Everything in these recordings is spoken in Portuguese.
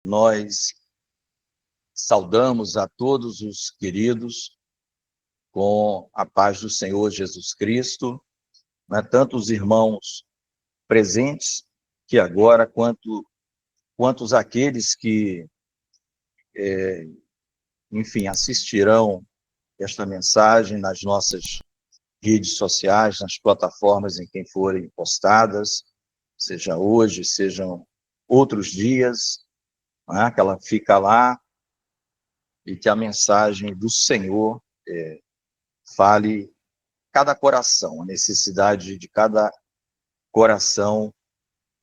Nós saudamos a todos os queridos com a paz do Senhor Jesus Cristo, né? Tanto os irmãos presentes que agora, quanto aqueles que, assistirão esta mensagem nas nossas redes sociais, nas plataformas em quem forem postadas, seja hoje, sejam outros dias, né? Que ela fica lá e que a mensagem do Senhor fale cada coração, a necessidade de cada coração,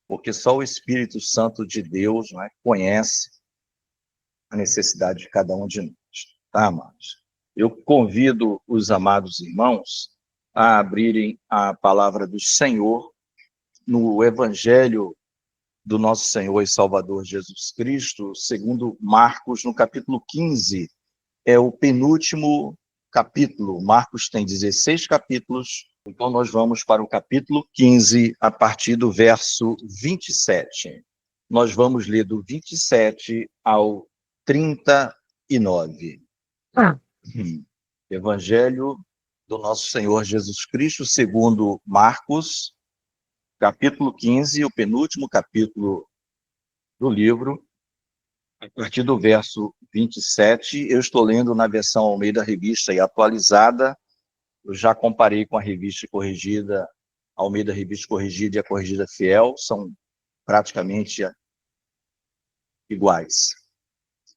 porque só o Espírito Santo de Deus, né, conhece a necessidade de cada um de nós, tá, amados? Eu convido os amados irmãos a abrirem a palavra do Senhor no Evangelho do nosso Senhor e Salvador Jesus Cristo, segundo Marcos, no capítulo 15, é o penúltimo capítulo. Marcos tem 16 capítulos, então nós vamos para o capítulo 15, a partir do verso 27. Nós vamos ler do 27 ao 39. Evangelho do nosso Senhor Jesus Cristo, segundo Marcos, capítulo 15, o penúltimo capítulo do livro, a partir do verso 27, eu estou lendo na versão Almeida Revista e atualizada. Eu já comparei com a revista corrigida, Almeida Revista Corrigida e a Corrigida Fiel, são praticamente iguais.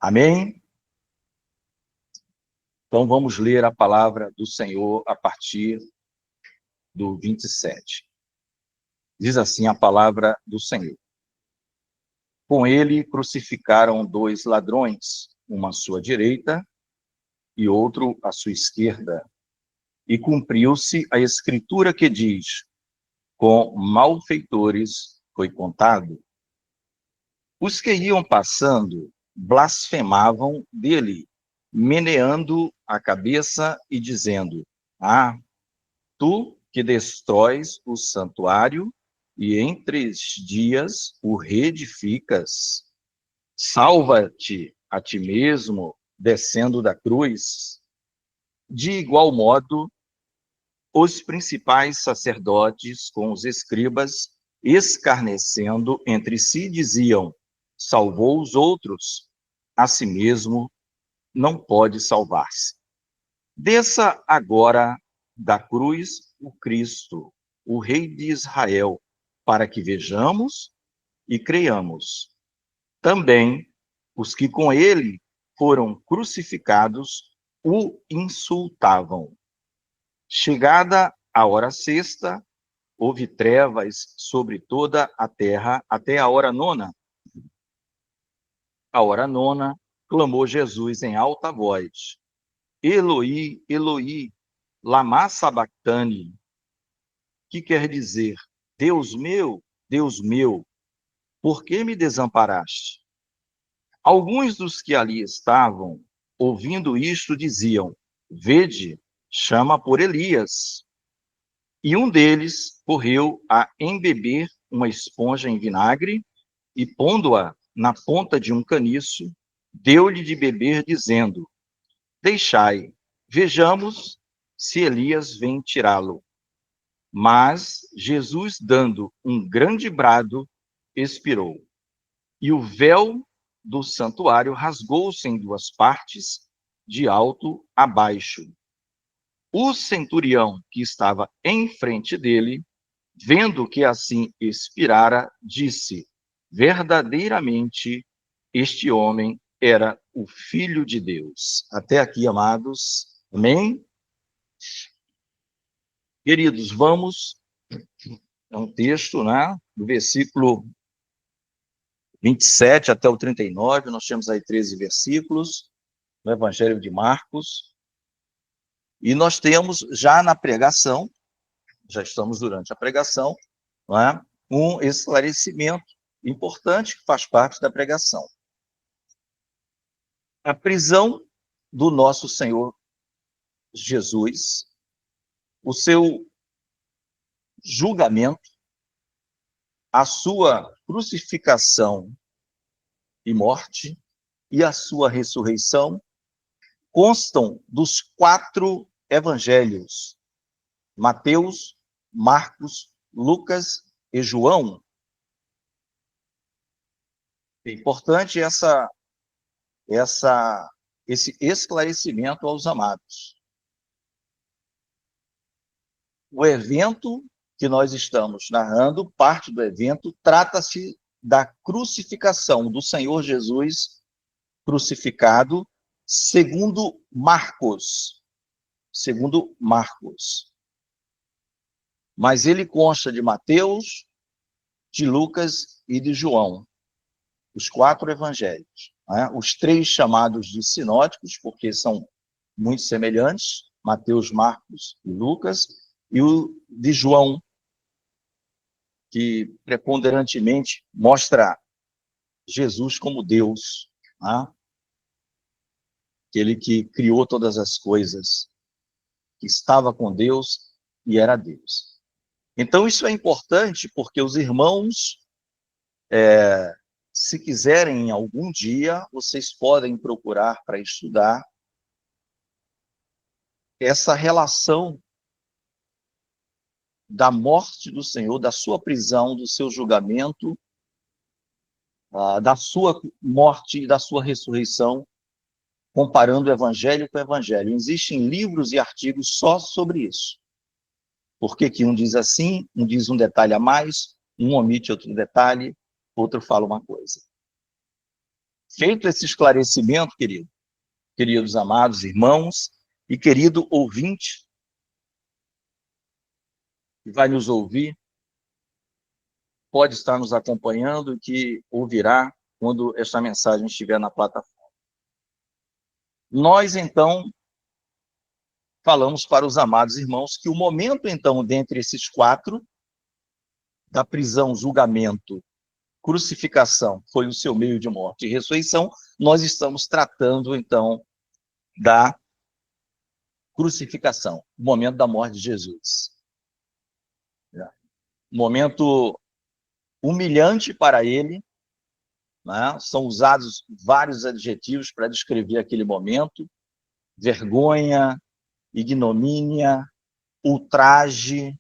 Amém? Então vamos ler a palavra do Senhor a partir do 27. Diz assim a palavra do Senhor. Com ele crucificaram 2 ladrões, uma à sua direita e outro à sua esquerda. E cumpriu-se a escritura que diz: com malfeitores foi contado. Os que iam passando blasfemavam dele, meneando a cabeça e dizendo: Ah, tu que destróis o santuário e em 3 dias o reedificas, salva-te a ti mesmo, descendo da cruz. De igual modo, os principais sacerdotes com os escribas, escarnecendo entre si, diziam: salvou os outros, a si mesmo não pode salvar-se. Desça agora da cruz o Cristo, o Rei de Israel, para que vejamos e creiamos. Também os que com ele foram crucificados o insultavam. Chegada a hora sexta, houve trevas sobre toda a terra até a hora nona. A hora nona, clamou Jesus em alta voz: Eloi, Eloi, lama sabactani, que quer dizer: Deus meu, por que me desamparaste? Alguns dos que ali estavam, ouvindo isto, diziam: Vede, chama por Elias. E um deles correu a embeber uma esponja em vinagre e, pondo-a na ponta de um caniço, deu-lhe de beber, dizendo: Deixai, vejamos se Elias vem tirá-lo. Mas Jesus, dando um grande brado, expirou. E o véu do santuário rasgou-se em 2 partes, de alto a baixo. O centurião que estava em frente dele, vendo que assim expirara, disse: verdadeiramente, este homem era o Filho de Deus. Até aqui, amados. Amém? Queridos, vamos, é um texto, né, do versículo 27 até o 39, nós temos aí 13 versículos, no Evangelho de Marcos, e nós temos já na pregação, já estamos durante a pregação, não é? Um esclarecimento importante que faz parte da pregação. A prisão do nosso Senhor Jesus, o seu julgamento, a sua crucificação e morte e a sua ressurreição constam dos 4 evangelhos: Mateus, Marcos, Lucas e João. É importante esse esclarecimento aos amados. O evento que nós estamos narrando, parte do evento, trata-se da crucificação do Senhor Jesus crucificado, segundo Marcos. Segundo Marcos. Mas ele consta de Mateus, de Lucas e de João. Os 4 evangelhos. Né? Os 3 chamados de sinóticos, porque são muito semelhantes, Mateus, Marcos e Lucas, e o de João, que preponderantemente mostra Jesus como Deus, né? Aquele que criou todas as coisas, que estava com Deus e era Deus. Então isso é importante porque os irmãos, se quiserem algum dia, vocês podem procurar para estudar essa relação da morte do Senhor, da sua prisão, do seu julgamento, da sua morte e da sua ressurreição, comparando o evangelho com o evangelho. Existem livros e artigos só sobre isso. Por que um diz assim, um diz um detalhe a mais, um omite outro detalhe, outro fala uma coisa. Feito esse esclarecimento, queridos amados irmãos e querido ouvinte, que vai nos ouvir, pode estar nos acompanhando e que ouvirá quando esta mensagem estiver na plataforma. Nós, então, falamos para os amados irmãos que o momento, então, dentre esses 4, da prisão, julgamento, crucificação, foi o seu meio de morte e ressurreição, nós estamos tratando, então, da crucificação, o momento da morte de Jesus. Momento humilhante para ele, né? São usados vários adjetivos para descrever aquele momento: vergonha, ignomínia, ultraje,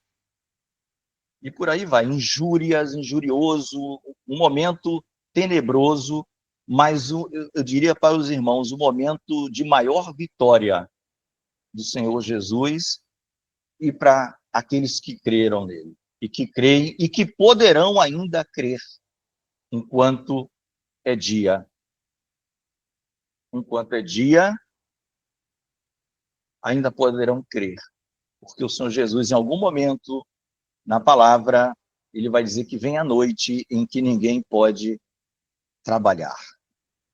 e por aí vai, injúrias, injurioso, um momento tenebroso, mas eu diria para os irmãos, o momento de maior vitória do Senhor Jesus e para aqueles que creram nele, e que creem e que poderão ainda crer enquanto é dia. Enquanto é dia, ainda poderão crer, porque o Senhor Jesus, em algum momento, na palavra, ele vai dizer que vem a noite em que ninguém pode trabalhar.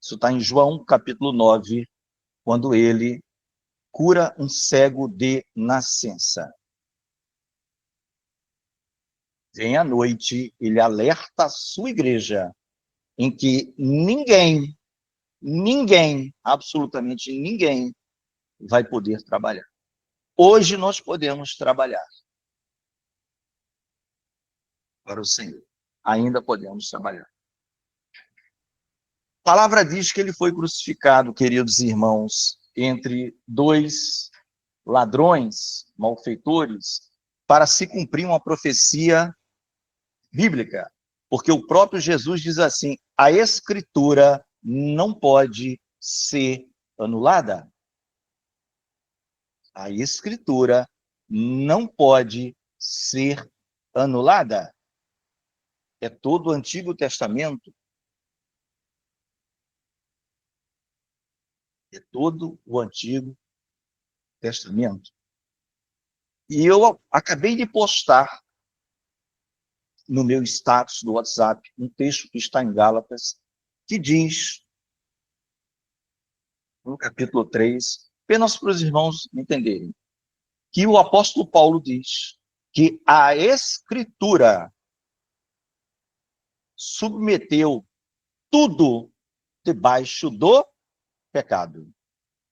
Isso está em João, capítulo 9, quando ele cura um cego de nascença. Vem a noite, ele alerta a sua igreja em que ninguém, absolutamente ninguém, vai poder trabalhar. Hoje nós podemos trabalhar para o Senhor. Ainda podemos trabalhar. A palavra diz que ele foi crucificado, queridos irmãos, entre 2 ladrões, malfeitores, para se cumprir uma profecia bíblica. Porque o próprio Jesus diz assim: a Escritura não pode ser anulada. A Escritura não pode ser anulada. É todo o Antigo Testamento. É todo o Antigo Testamento. E eu acabei de postar no meu status do WhatsApp um texto que está em Gálatas, que diz, no capítulo 3, apenas para os irmãos entenderem, que o apóstolo Paulo diz que a Escritura submeteu tudo debaixo do pecado.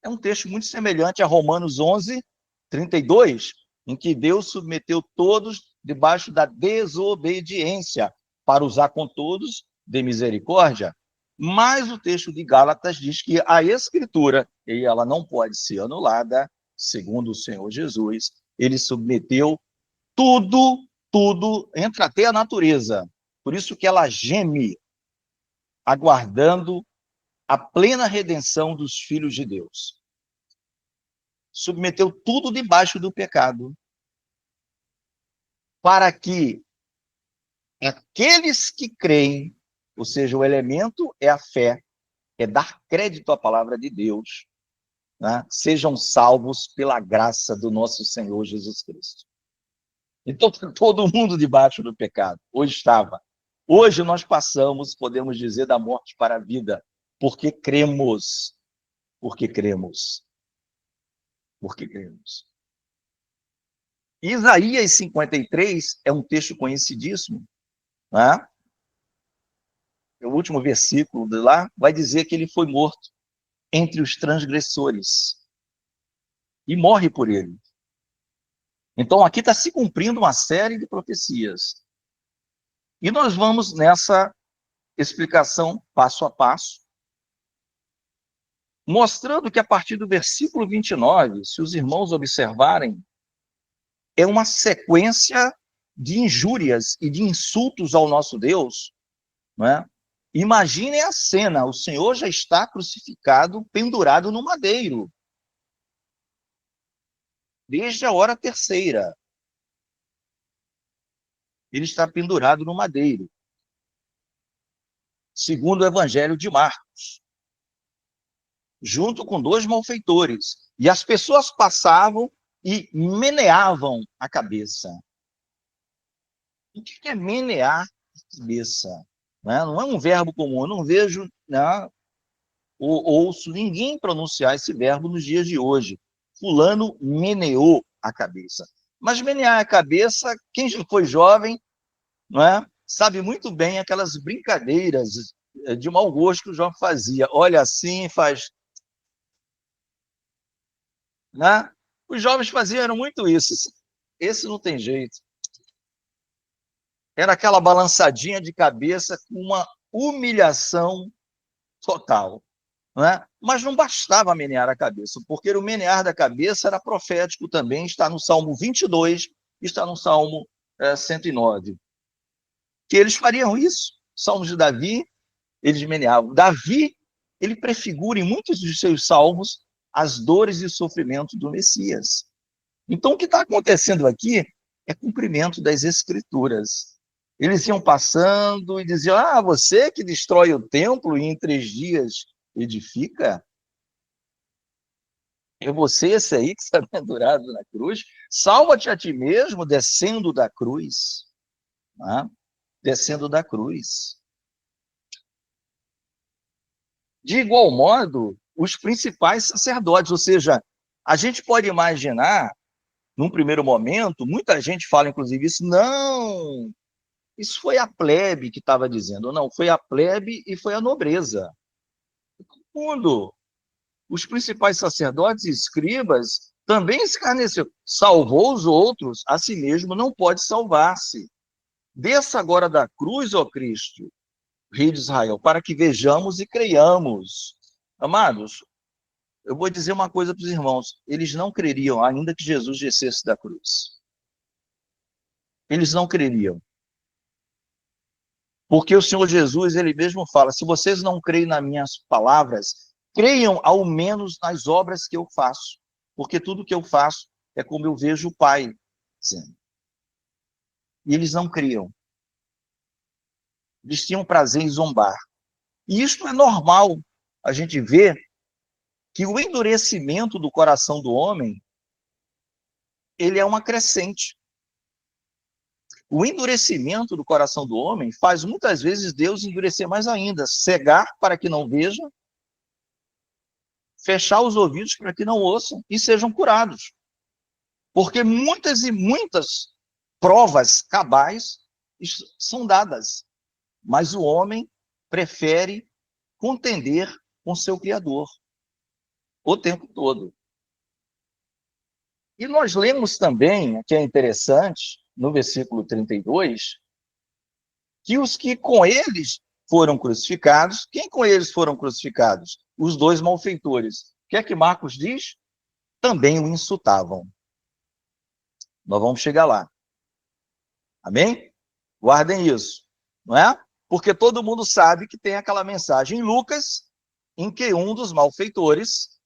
É um texto muito semelhante a Romanos 11, 32, em que Deus submeteu todos debaixo da desobediência, para usar com todos de misericórdia. Mas o texto de Gálatas diz que a Escritura, e ela não pode ser anulada, segundo o Senhor Jesus, ele submeteu tudo, entra até a natureza. Por isso que ela geme, aguardando a plena redenção dos filhos de Deus. Submeteu tudo debaixo do pecado, para que aqueles que creem, ou seja, o elemento é a fé, é dar crédito à palavra de Deus, né, sejam salvos pela graça do nosso Senhor Jesus Cristo. Então, todo mundo debaixo do pecado, hoje estava. Hoje nós passamos, podemos dizer, da morte para a vida, porque cremos, porque cremos, porque cremos. Isaías 53 é um texto conhecidíssimo, né? O último versículo de lá vai dizer que ele foi morto entre os transgressores e morre por ele. Então, aqui está se cumprindo uma série de profecias. E nós vamos nessa explicação passo a passo, mostrando que a partir do versículo 29, se os irmãos observarem, é uma sequência de injúrias e de insultos ao nosso Deus, não é? Imaginem a cena, o Senhor já está crucificado, pendurado no madeiro, desde a hora terceira. Ele está pendurado no madeiro, segundo o Evangelho de Marcos, junto com 2 malfeitores. E as pessoas passavam e meneavam a cabeça. O que é menear a cabeça? Não é um verbo comum, eu não vejo, né, ou ouço ninguém pronunciar esse verbo nos dias de hoje. Fulano meneou a cabeça. Mas menear a cabeça, quem já foi jovem, não é, sabe muito bem aquelas brincadeiras de mau gosto que o jovem fazia. Olha assim, faz... Né? Os jovens faziam eram muito isso. Esse não tem jeito. Era aquela balançadinha de cabeça com uma humilhação total. Né? Mas não bastava menear a cabeça, porque o menear da cabeça era profético também, está no Salmo 22, está no Salmo 109. Que eles fariam isso. Salmos de Davi, eles meneavam. Davi, ele prefigura em muitos dos seus salmos as dores e o sofrimento do Messias. Então, o que está acontecendo aqui é cumprimento das Escrituras. Eles iam passando e diziam, você que destrói o templo e em 3 dias edifica? É você esse aí que está pendurado na cruz? Salva-te a ti mesmo descendo da cruz. Né? Descendo da cruz. De igual modo, os principais sacerdotes, ou seja, a gente pode imaginar, num primeiro momento, muita gente fala, inclusive, isso, não, isso foi a plebe que estava dizendo, não, foi a plebe e foi a nobreza. Segundo, os principais sacerdotes e escribas também escarneceu, salvou os outros, a si mesmo não pode salvar-se. Desça agora da cruz, ó Cristo, Rei de Israel, para que vejamos e creiamos. Amados, eu vou dizer uma coisa para os irmãos, eles não creriam ainda que Jesus descesse da cruz. Eles não creriam. Porque o Senhor Jesus, ele mesmo fala, se vocês não creem nas minhas palavras, creiam ao menos nas obras que eu faço. Porque tudo que eu faço é como eu vejo o Pai dizendo. E eles não criam. Eles tinham prazer em zombar. E isso é normal. A gente vê que o endurecimento do coração do homem, ele é uma crescente. O endurecimento do coração do homem faz muitas vezes Deus endurecer mais ainda, cegar para que não veja, fechar os ouvidos para que não ouçam e sejam curados. Porque muitas e muitas provas cabais são dadas, mas o homem prefere contender com seu Criador o tempo todo. E nós lemos também, que é interessante, no versículo 32, que os que com eles foram crucificados. Quem com eles foram crucificados? Os dois malfeitores. O que é que Marcos diz? Também o insultavam. Nós vamos chegar lá. Amém? Guardem isso, não é? Porque todo mundo sabe que tem aquela mensagem em Lucas, em que um dos malfeitores...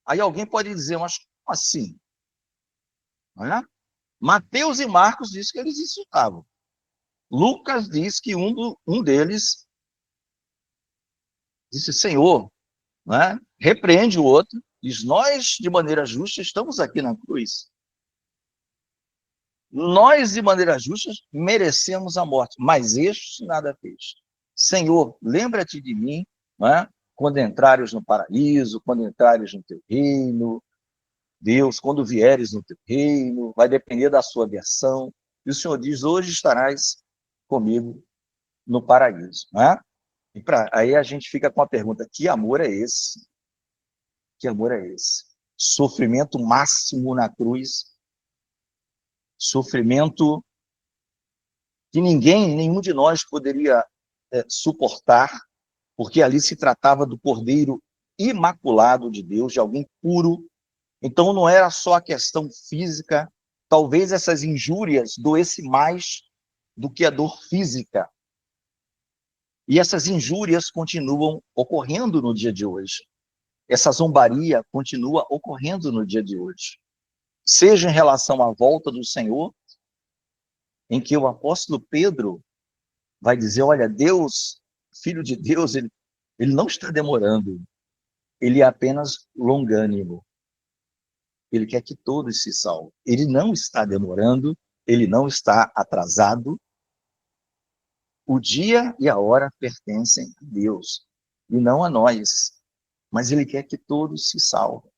Aí alguém pode dizer, mas como assim? Não é? Mateus e Marcos diz que eles insultavam. Lucas diz que um deles disse, Senhor, né? Repreende o outro, diz, nós, de maneira justa, estamos aqui na cruz. Nós, de maneira justa, merecemos a morte, mas este nada fez. Senhor, lembra-te de mim, né? Quando entrares no paraíso, quando entrares no teu reino, Deus, quando vieres no teu reino, vai depender da sua versão. E o Senhor diz, hoje estarás comigo no paraíso. Né? Aí a gente fica com a pergunta, que amor é esse? Que amor é esse? Sofrimento máximo na cruz, sofrimento que nenhum de nós poderia suportar, porque ali se tratava do Cordeiro imaculado de Deus, de alguém puro. Então não era só a questão física, talvez essas injúrias doessem mais do que a dor física. E essas injúrias continuam ocorrendo no dia de hoje. Essa zombaria continua ocorrendo no dia de hoje. Seja em relação à volta do Senhor, em que o apóstolo Pedro vai dizer, olha, Deus, Filho de Deus, ele não está demorando, ele é apenas longânimo. Ele quer que todos se salvem. Ele não está demorando, ele não está atrasado. O dia e a hora pertencem a Deus, e não a nós. Mas ele quer que todos se salvem.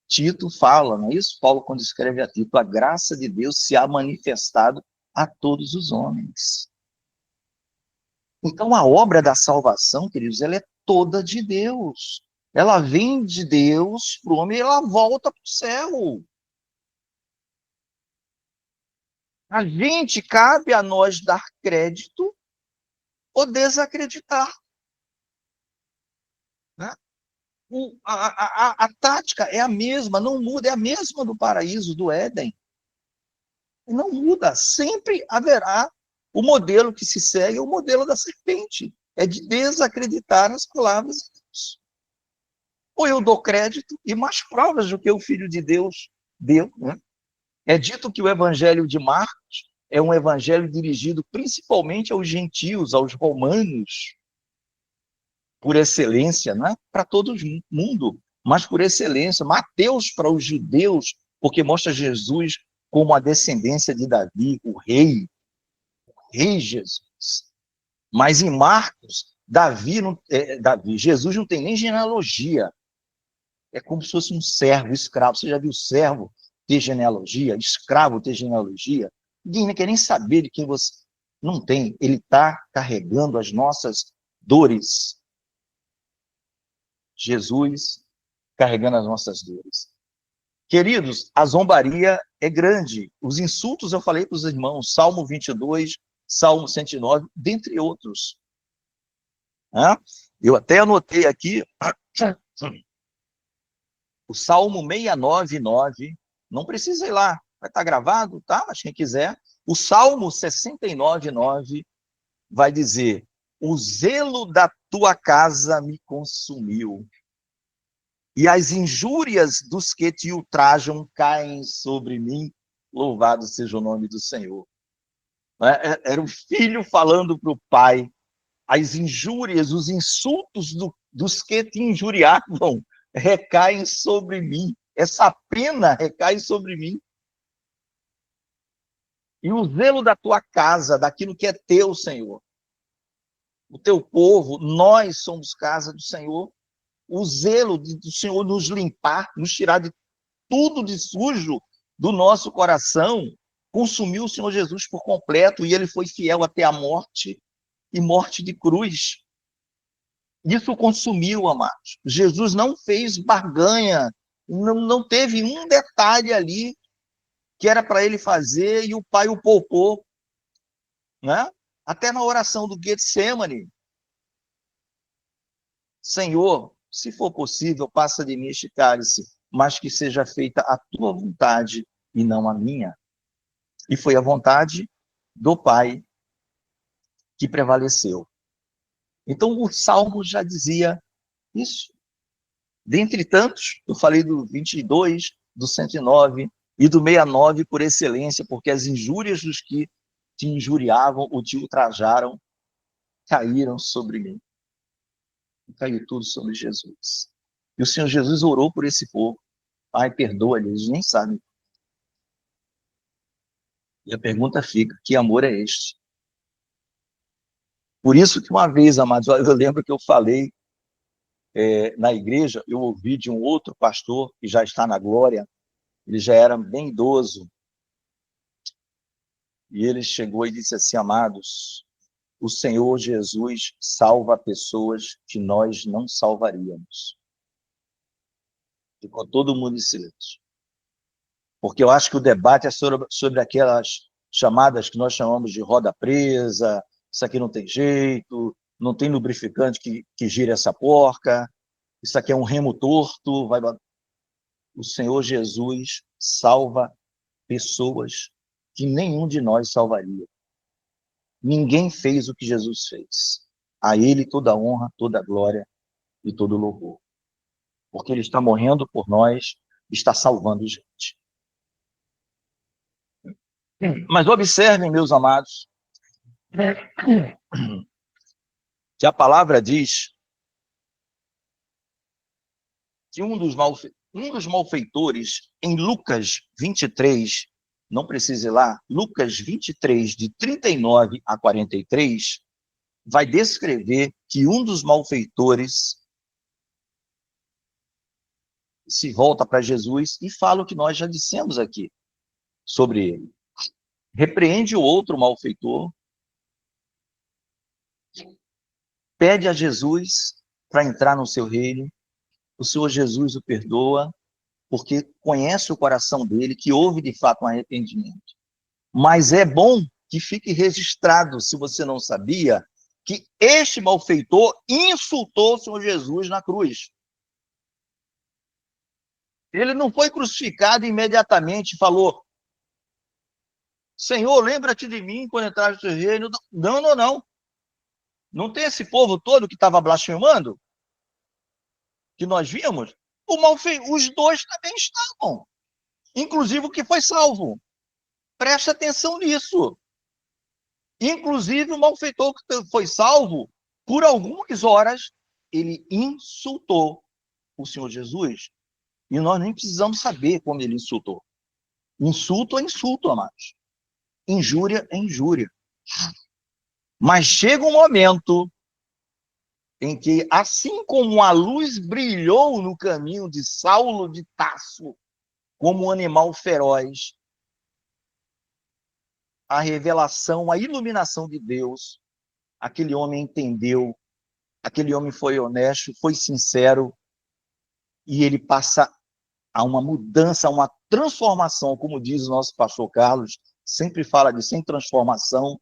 Tito fala, não é isso? Paulo, quando escreve a Tito, a graça de Deus se há manifestado a todos os homens. Então, a obra da salvação, queridos, ela é toda de Deus. Ela vem de Deus para o homem e ela volta para o céu. Cabe a nós dar crédito ou desacreditar. Né? A tática é a mesma, não muda, é a mesma do paraíso, do Éden. Não muda, sempre haverá o modelo que se segue, é o modelo da serpente, é de desacreditar as palavras de Deus. Ou eu dou crédito e mais provas do que o Filho de Deus deu. Né? É dito que o Evangelho de Marcos é um evangelho dirigido principalmente aos gentios, aos romanos, por excelência, não é para todo mundo, mas por excelência. Mateus para os judeus, porque mostra Jesus como a descendência de Davi, o rei Jesus. Mas em Marcos, Jesus não tem nem genealogia. É como se fosse um servo, escravo. Você já viu servo ter genealogia? Escravo ter genealogia? Ninguém não quer nem saber de quem você... Não tem. Ele está carregando as nossas dores. Jesus carregando as nossas dores. Queridos, a zombaria é grande. Os insultos eu falei para os irmãos, Salmo 22, Salmo 109, dentre outros. Eu até anotei aqui o Salmo 699, não precisa ir lá, vai estar gravado, tá? Mas quem quiser. O Salmo 69:9 vai dizer, o zelo da tua casa me consumiu, e as injúrias dos que te ultrajam caem sobre mim, louvado seja o nome do Senhor. Era o filho falando para o pai, as injúrias, os insultos dos que te injuriavam recaem sobre mim, essa pena recai sobre mim. E o zelo da tua casa, daquilo que é teu, Senhor, o teu povo, nós somos casa do Senhor, o zelo do Senhor nos limpar, nos tirar de tudo de sujo do nosso coração, consumiu o Senhor Jesus por completo, e ele foi fiel até a morte, e morte de cruz. Isso consumiu, amados. Jesus não fez barganha, não teve um detalhe ali que era para ele fazer e o pai o poupou. Né? Até na oração do Getsemane. Senhor, se for possível, passa de mim este cálice, mas que seja feita a tua vontade e não a minha. E foi a vontade do Pai que prevaleceu. Então, o Salmo já dizia isso. Dentre tantos, eu falei do 22, do 109 e do 69 por excelência, porque as injúrias dos que te injuriavam ou te ultrajaram caíram sobre mim. Caiu tudo sobre Jesus. E o Senhor Jesus orou por esse povo. Pai, perdoa-lhes, eles nem sabem. E a pergunta fica, que amor é este? Por isso que uma vez, amados, eu lembro que eu falei na igreja, eu ouvi de um outro pastor, que já está na glória, ele já era bem idoso, e ele chegou e disse assim, amados, o Senhor Jesus salva pessoas que nós não salvaríamos. Ficou todo mundo em silêncio. Porque eu acho que o debate é sobre aquelas chamadas que nós chamamos de roda presa, isso aqui não tem jeito, não tem lubrificante que gire essa porca, isso aqui é um remo torto. O Senhor Jesus salva pessoas que nenhum de nós salvaria. Ninguém fez o que Jesus fez. A Ele toda a honra, toda a glória e todo o louvor. Porque Ele está morrendo por nós, está salvando gente. Mas observem, meus amados, que a palavra diz que um dos malfeitores, em Lucas 23, não precisa ir lá, Lucas 23, de 39 a 43, vai descrever que um dos malfeitores se volta para Jesus e fala o que nós já dissemos aqui sobre ele. Repreende o outro malfeitor, pede a Jesus para entrar no seu reino, o Senhor Jesus o perdoa, porque conhece o coração dele, que houve de fato um arrependimento. Mas é bom que fique registrado, se você não sabia, que este malfeitor insultou o Senhor Jesus na cruz. Ele não foi crucificado imediatamente e falou, Senhor, lembra-te de mim quando entrar no teu reino. Não, não, não. Não tem esse povo todo que estava blasfemando? Que nós vimos? Os dois também estavam. Inclusive o que foi salvo. Preste atenção nisso. Inclusive o malfeitor que foi salvo, por algumas horas, ele insultou o Senhor Jesus. E nós nem precisamos saber como ele insultou. Insulto é insulto, amados. Injúria é injúria. Mas chega um momento em que, assim como a luz brilhou no caminho de Saulo de Tarso, como um animal feroz, a revelação, a iluminação de Deus, aquele homem entendeu, aquele homem foi honesto, foi sincero, e ele passa a uma mudança, a uma transformação, como diz o nosso pastor Carlos, sempre fala de sem transformação,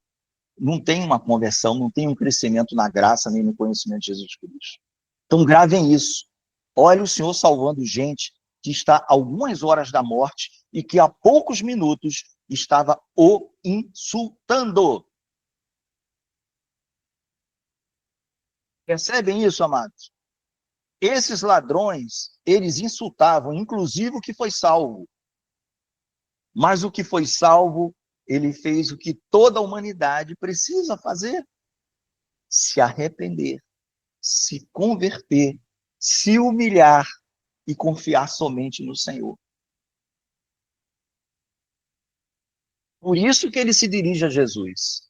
não tem uma conversão, não tem um crescimento na graça, nem no conhecimento de Jesus Cristo. Então gravem isso. Olha o Senhor salvando gente que está a algumas horas da morte e que há poucos minutos estava o insultando. Percebem isso, amados? Esses ladrões, eles insultavam, inclusive o que foi salvo. Mas o que foi salvo, ele fez o que toda a humanidade precisa fazer: se arrepender, se converter, se humilhar e confiar somente no Senhor. Por isso que ele se dirige a Jesus.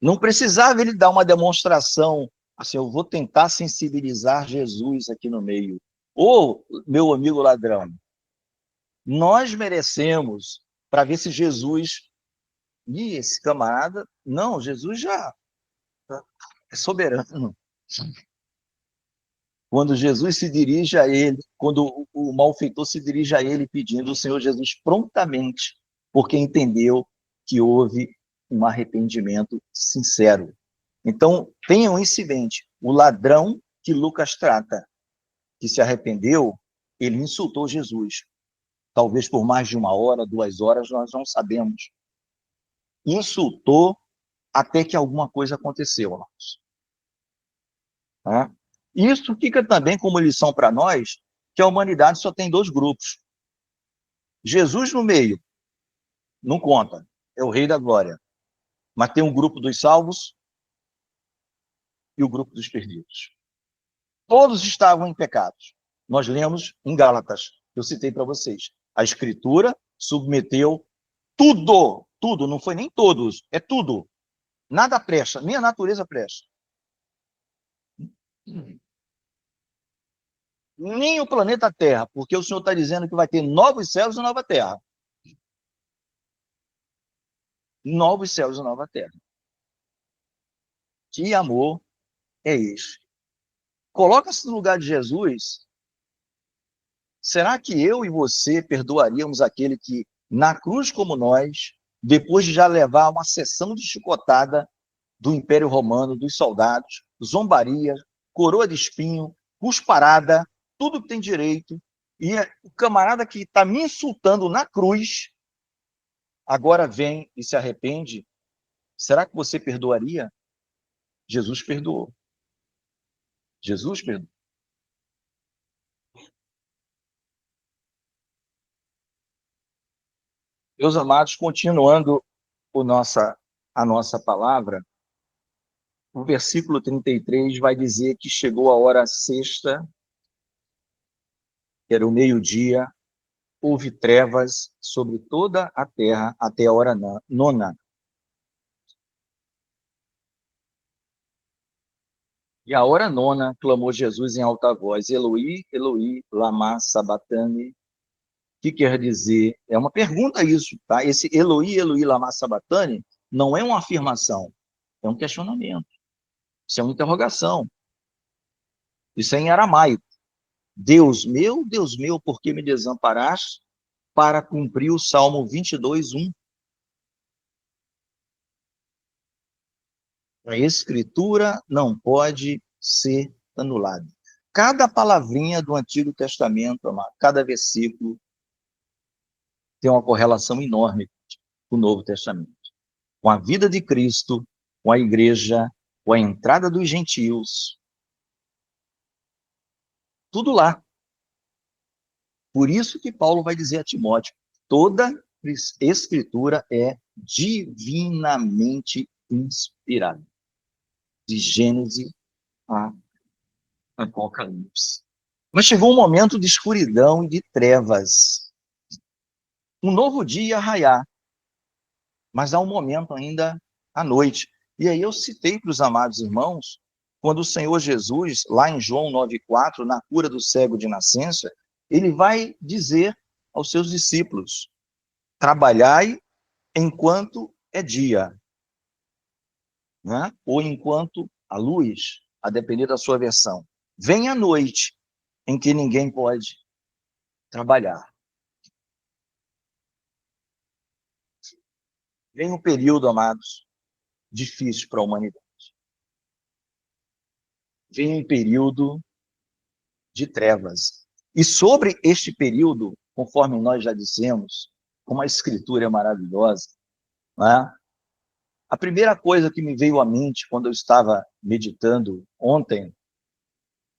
Não precisava ele dar uma demonstração, assim, eu vou tentar sensibilizar Jesus aqui no meio. Ô, meu amigo ladrão, nós merecemos, para ver se Jesus... E esse camarada... Não, Jesus já é soberano. Quando Jesus se dirige a ele, quando o malfeitor se dirige a ele pedindo, o Senhor Jesus prontamente, porque entendeu que houve um arrependimento sincero. Então, tenham isso em mente. O ladrão que Lucas trata, que se arrependeu, ele insultou Jesus. Talvez por mais de 1 hora, 2 horas, nós não sabemos. Insultou até que alguma coisa aconteceu, irmãos. Tá? Isso fica também como lição para nós, que a humanidade só tem 2 grupos. Jesus no meio, não conta, é o rei da glória. Mas tem um grupo dos salvos e o grupo dos perdidos. Todos estavam em pecados. Nós lemos em Gálatas, eu citei para vocês. A Escritura submeteu tudo, não foi nem todos, é tudo. Nada presta, nem a natureza presta. Nem o planeta Terra, porque o Senhor está dizendo que vai ter novos céus e nova terra. Novos céus e nova terra. Que amor é esse? Coloca-se no lugar de Jesus. Será que eu e você perdoaríamos aquele que, na cruz como nós, depois de já levar uma sessão de chicotada do Império Romano, dos soldados, zombaria, coroa de espinho, cusparada, tudo que tem direito, e o camarada que está me insultando na cruz, agora vem e se arrepende, será que você perdoaria? Jesus perdoou. Jesus perdoou. Meus amados, continuando a nossa palavra, o versículo 33 vai dizer que chegou a hora sexta, que era o meio-dia, houve trevas sobre toda a terra até a hora nona. E a hora nona clamou Jesus em alta voz, Eloi, Eloi, lama sabachthani. O que quer dizer? É uma pergunta isso, tá? Esse Eloi, Eloi, lama sabachthani não é uma afirmação, é um questionamento. Isso é uma interrogação. Isso é em aramaico. Deus meu, por que me desamparaste? Para cumprir o Salmo 22:1. A Escritura não pode ser anulada. Cada palavrinha do Antigo Testamento, cada versículo, tem uma correlação enorme com o Novo Testamento. Com a vida de Cristo, com a igreja, com a entrada dos gentios. Tudo lá. Por isso que Paulo vai dizer a Timóteo, toda Escritura é divinamente inspirada. De Gênesis a Apocalipse. Mas chegou um momento de escuridão e de trevas. Um novo dia ia raiar, mas há um momento ainda à noite. E aí eu citei para os amados irmãos, quando o Senhor Jesus, lá em João 9,4, na cura do cego de nascença, ele vai dizer aos seus discípulos, trabalhai enquanto é dia, né? Ou enquanto a luz, a depender da sua versão. Vem a noite, em que ninguém pode trabalhar. Vem um período, amados, difícil para a humanidade. Vem um período de trevas. E sobre este período, conforme nós já dissemos, como a Escritura é maravilhosa, né? A primeira coisa que me veio à mente quando eu estava meditando ontem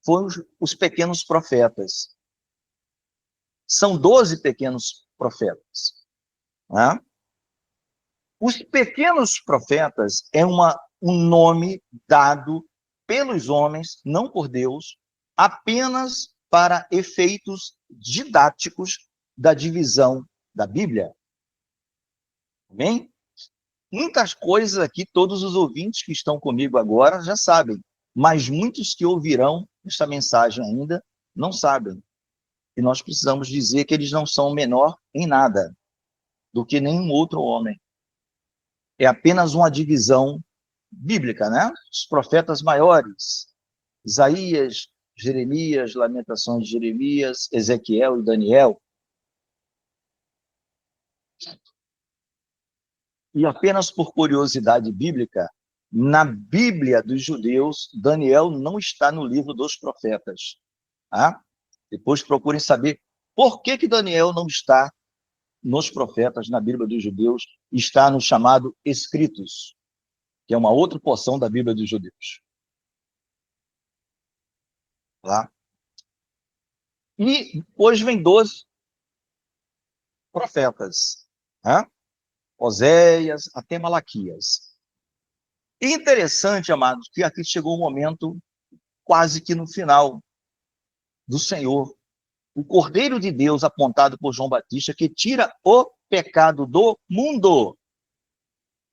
foram os pequenos profetas. São 12 pequenos profetas. Né? Os pequenos profetas é um nome dado pelos homens, não por Deus, apenas para efeitos didáticos da divisão da Bíblia. Amém? Muitas coisas aqui, todos os ouvintes que estão comigo agora já sabem, mas muitos que ouvirão esta mensagem ainda não sabem. E nós precisamos dizer que eles não são menor em nada do que nenhum outro homem. É apenas uma divisão bíblica, né? Os profetas maiores, Isaías, Jeremias, Lamentações de Jeremias, Ezequiel e Daniel. E apenas por curiosidade bíblica, na Bíblia dos judeus, Daniel não está no livro dos profetas. Tá? Depois procurem saber por que Daniel não está nos profetas, na Bíblia dos judeus, está no chamado Escritos, que é uma outra porção da Bíblia dos judeus. Tá? E depois vem 12 profetas. Tá? Oséias até Malaquias. E interessante, amados, que aqui chegou um momento quase que no final do Senhor, o Cordeiro de Deus apontado por João Batista, que tira o pecado do mundo.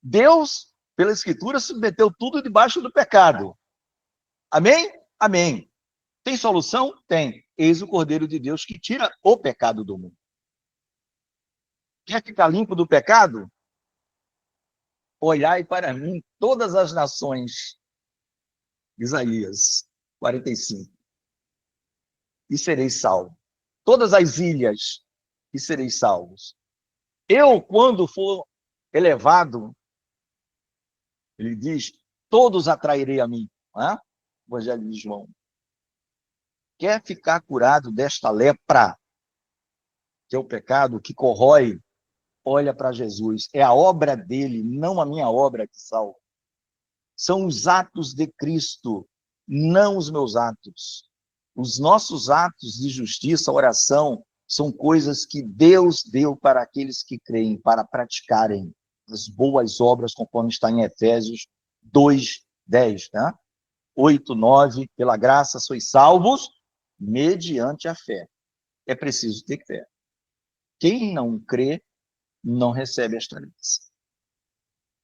Deus, pela Escritura, submeteu tudo debaixo do pecado. Amém? Amém. Tem solução? Tem. Eis o Cordeiro de Deus que tira o pecado do mundo. Quer ficar limpo do pecado? Olhai para mim todas as nações. Isaías 45. E sereis salvos. Todas as ilhas, e sereis salvos. Eu, quando for elevado, ele diz, todos atrairei a mim. Né? Evangelho de João. Quer ficar curado desta lepra, que é o pecado que corrói, olha para Jesus. É a obra dele, não a minha obra que salva. São os atos de Cristo, não os meus atos. Os nossos atos de justiça, oração, são coisas que Deus deu para aqueles que creem, para praticarem as boas obras, conforme está em Efésios 2:10, tá? 8, 9, pela graça sois salvos, mediante a fé. É preciso ter fé. Quem não crê, não recebe esta graça.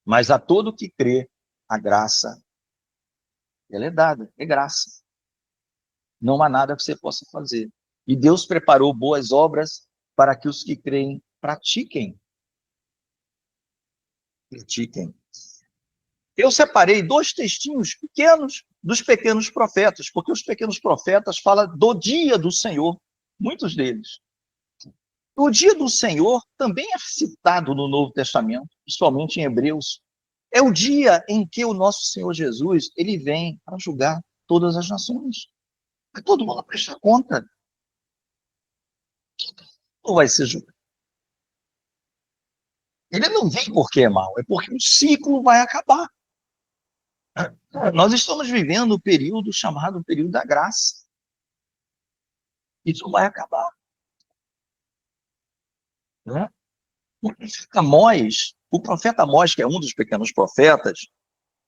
Mas a todo que crê, a graça, ela é dada, é graça. Não há nada que você possa fazer. E Deus preparou boas obras para que os que creem pratiquem. Pratiquem. Eu separei 2 textinhos pequenos dos pequenos profetas, porque os pequenos profetas falam do dia do Senhor, muitos deles. O dia do Senhor também é citado no Novo Testamento, principalmente em Hebreus. É o dia em que o nosso Senhor Jesus, ele vem para julgar todas as nações. Mas todo mundo presta conta. Ou vai ser julgado. Ele não vem porque é mal, é porque o ciclo vai acabar. Nós estamos vivendo o período chamado período da graça. Isso vai acabar. Né? O profeta Amós, que é um dos pequenos profetas,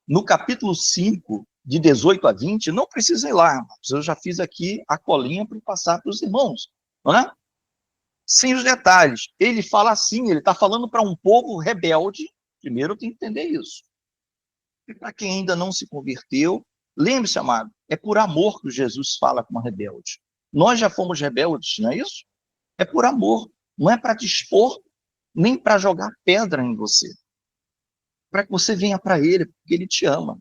no capítulo 5, de 18 a 20, não precisa ir lá, eu já fiz aqui a colinha para passar para os irmãos, não é? Sem os detalhes. Ele fala assim, ele está falando para um povo rebelde, primeiro tem que entender isso. E para quem ainda não se converteu, lembre-se, amado, é por amor que Jesus fala com uma rebelde. Nós já fomos rebeldes, não é isso? É por amor, não é para te expor, nem para jogar pedra em você. Para que você venha para ele, porque ele te ama.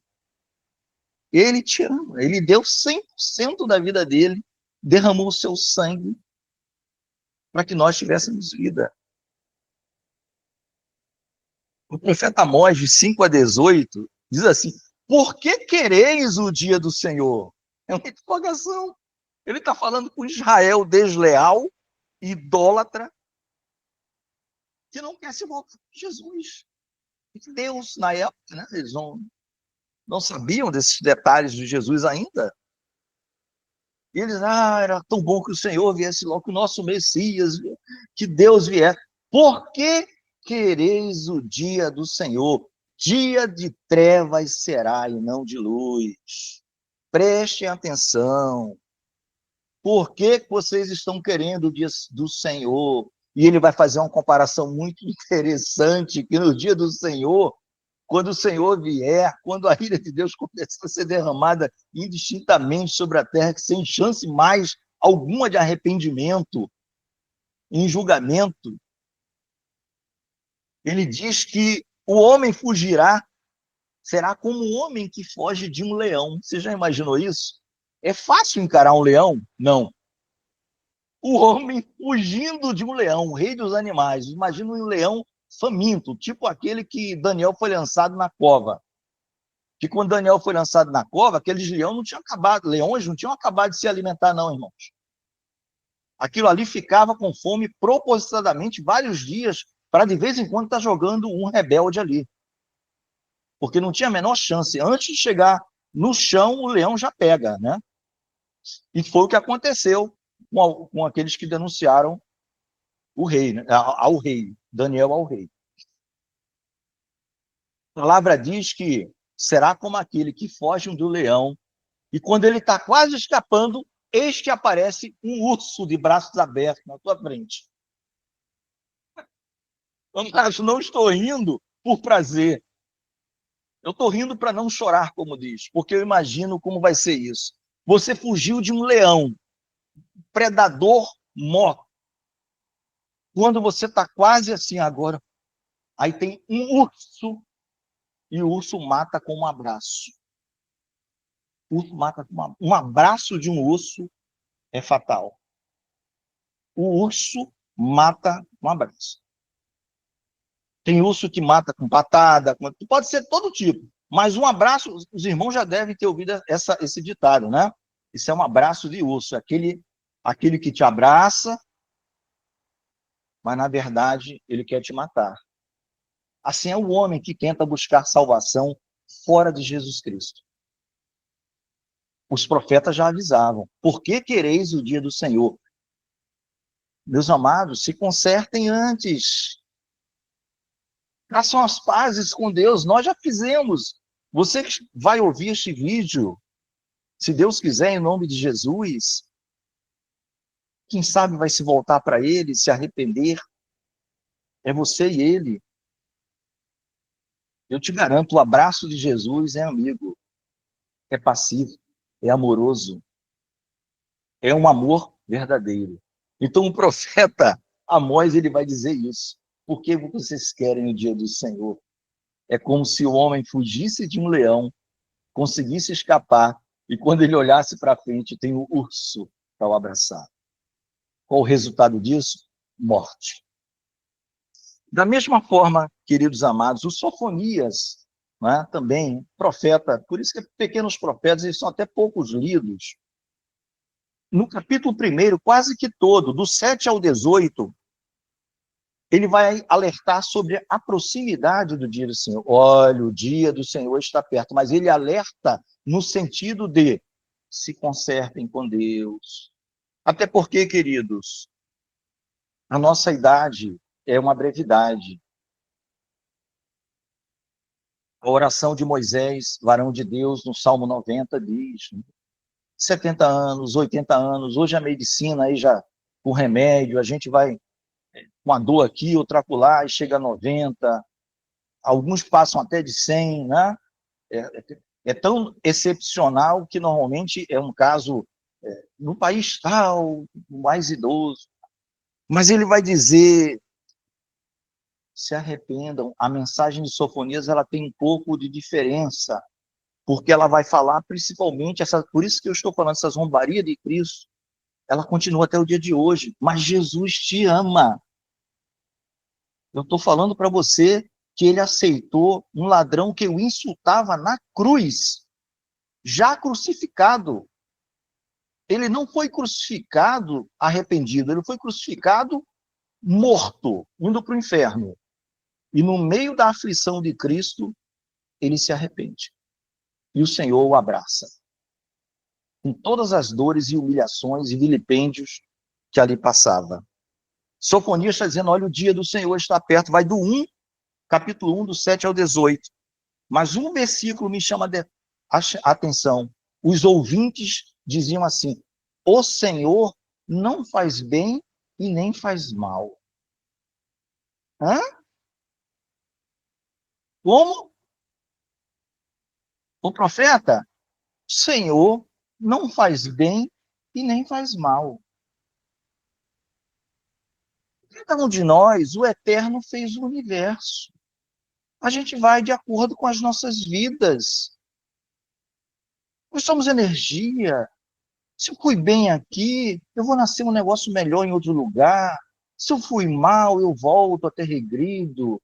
Ele te ama, ele deu 100% da vida dele, derramou o seu sangue para que nós tivéssemos vida. O profeta Amós, de 5 a 18, diz assim, por que quereis o dia do Senhor? É uma interrogação. Ele está falando com Israel desleal, idólatra, que não quer se voltar para Jesus. Deus, na época, né, eles não sabiam desses detalhes de Jesus ainda. E eles, era tão bom que o Senhor viesse logo, que o nosso Messias, que Deus vier. Por que quereis o dia do Senhor? Dia de trevas será e não de luz. Prestem atenção. Por que vocês estão querendo o dia do Senhor? E ele vai fazer uma comparação muito interessante, que no dia do Senhor, quando o Senhor vier, quando a ira de Deus começar a ser derramada indistintamente sobre a terra, sem chance mais alguma de arrependimento, em julgamento, ele diz que o homem fugirá, será como um homem que foge de um leão. Você já imaginou isso? É fácil encarar um leão? Não. O homem fugindo de um leão, o rei dos animais. Imagina um leão faminto, tipo aquele que Daniel foi lançado na cova. Que quando Daniel foi lançado na cova, aqueles leões não tinham acabado de se alimentar, não, irmãos. Aquilo ali ficava com fome propositadamente vários dias, para de vez em quando estar jogando um rebelde ali. Porque não tinha a menor chance. Antes de chegar no chão, o leão já pega, né? E foi o que aconteceu com aqueles que denunciaram o rei, né? Ao rei, Daniel ao rei. A palavra diz que será como aquele que foge do leão, e quando ele está quase escapando, eis que aparece um urso de braços abertos na tua frente. Eu não estou rindo por prazer. Eu estou rindo para não chorar, como diz, porque eu imagino como vai ser isso. Você fugiu de um leão, predador morto. Quando você está quase assim agora, aí tem um urso, e o urso mata com um abraço. O urso mata com um abraço de um urso é fatal. O urso mata com um abraço. Tem urso que mata com patada, pode ser todo tipo, mas um abraço, os irmãos já devem ter ouvido esse ditado, né? Isso é um abraço de urso, aquele que te abraça, mas na verdade ele quer te matar. Assim é o homem que tenta buscar salvação fora de Jesus Cristo. Os profetas já avisavam: por que quereis o dia do Senhor? Meus amados, se consertem antes. Façam as pazes com Deus. Nós já fizemos. Você vai ouvir este vídeo, se Deus quiser, em nome de Jesus. Quem sabe vai se voltar para Ele, se arrepender. É você e Ele. Eu te garanto, o abraço de Jesus é amigo, é passivo, é amoroso, é um amor verdadeiro. Então o profeta Amós, ele vai dizer isso. Por que vocês querem o dia do Senhor? É como se o homem fugisse de um leão, conseguisse escapar, e quando ele olhasse para frente, tem o urso para o abraçar. Qual o resultado disso? Morte. Da mesma forma, queridos amados, os Sofonias, né, também, profeta, por isso que pequenos profetas, eles são até poucos lidos. No capítulo 1, quase que todo, do 7 ao 18, ele vai alertar sobre a proximidade do dia do Senhor. Olha, o dia do Senhor está perto, mas ele alerta no sentido de se consertem com Deus. Até porque, queridos, a nossa idade é uma brevidade. A oração de Moisés, varão de Deus, no Salmo 90, diz 70 anos, 80 anos, hoje a medicina aí já, com remédio, a gente vai uma dor aqui, outra acolá, e chega a 90, alguns passam até de 100, né? É tão excepcional que normalmente é um caso no país tal, mais idoso. Mas ele vai dizer, se arrependam. A mensagem de Sofonias, ela tem um pouco de diferença, porque ela vai falar principalmente, por isso que eu estou falando, essa zombaria de Cristo, ela continua até o dia de hoje, mas Jesus te ama. Eu estou falando para você que ele aceitou um ladrão que o insultava na cruz, já crucificado. Ele não foi crucificado arrependido, ele foi crucificado morto, indo para o inferno. E no meio da aflição de Cristo, ele se arrepende. E o Senhor o abraça. Com todas as dores e humilhações e vilipêndios que ali passava. Sofonias está dizendo, olha, o dia do Senhor está perto. Vai do 1, capítulo 1, do 7 ao 18. Mas um versículo me chama a atenção. Os ouvintes diziam assim, o Senhor não faz bem e nem faz mal. Hã? Como? O profeta? Senhor não faz bem e nem faz mal. Cada um de nós, o Eterno fez o universo. A gente vai de acordo com as nossas vidas. Nós somos energia. Se eu fui bem aqui, eu vou nascer um negócio melhor em outro lugar. Se eu fui mal, eu volto, até regrido.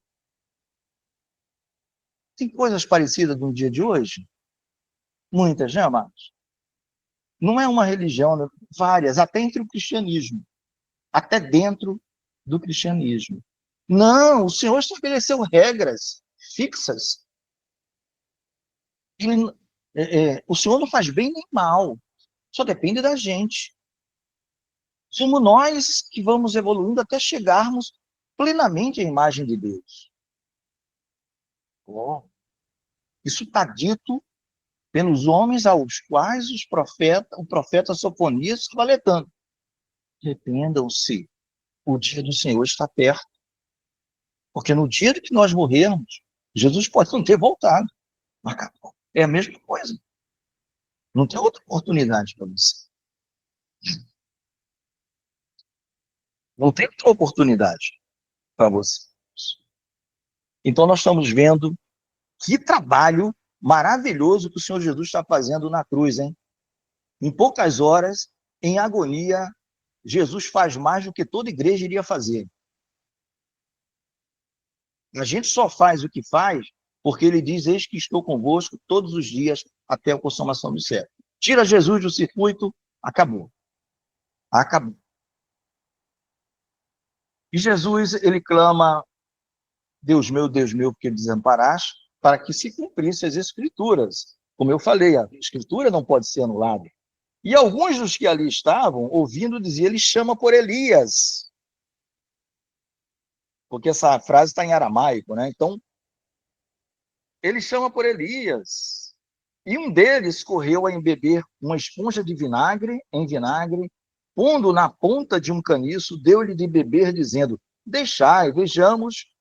Tem coisas parecidas no dia de hoje? Muitas, né, amados? Não é uma religião, né? Várias, até entre o cristianismo. Até dentro do cristianismo. Não, o Senhor estabeleceu regras fixas. Ele, o Senhor não faz bem nem mal, só depende da gente. Somos nós que vamos evoluindo até chegarmos plenamente à imagem de Deus. Oh, isso está dito pelos homens aos quais o profeta Sofonias estava alertando. Arrependam-se, o dia do Senhor está perto. Porque no dia que nós morrermos, Jesus pode não ter voltado. Mas acabou. É a mesma coisa. Não tem outra oportunidade para você. Não tem outra oportunidade para você. Então nós estamos vendo que trabalho maravilhoso que o Senhor Jesus está fazendo na cruz, hein? Em poucas horas, em agonia, Jesus faz mais do que toda igreja iria fazer. A gente só faz o que faz porque ele diz: eis que estou convosco todos os dias até a consumação do século. Tira Jesus do circuito, acabou. Acabou. E Jesus, ele clama: Deus meu, porque desamparaste, para que se cumprissem as Escrituras. Como eu falei, a Escritura não pode ser anulada. E alguns dos que ali estavam, ouvindo, diziam: ele chama por Elias. Porque essa frase está em aramaico, né? Então, ele chama por Elias. E um deles correu a embeber uma esponja de vinagre, em vinagre, pondo na ponta de um caniço, deu-lhe de beber, dizendo: deixai, vejamos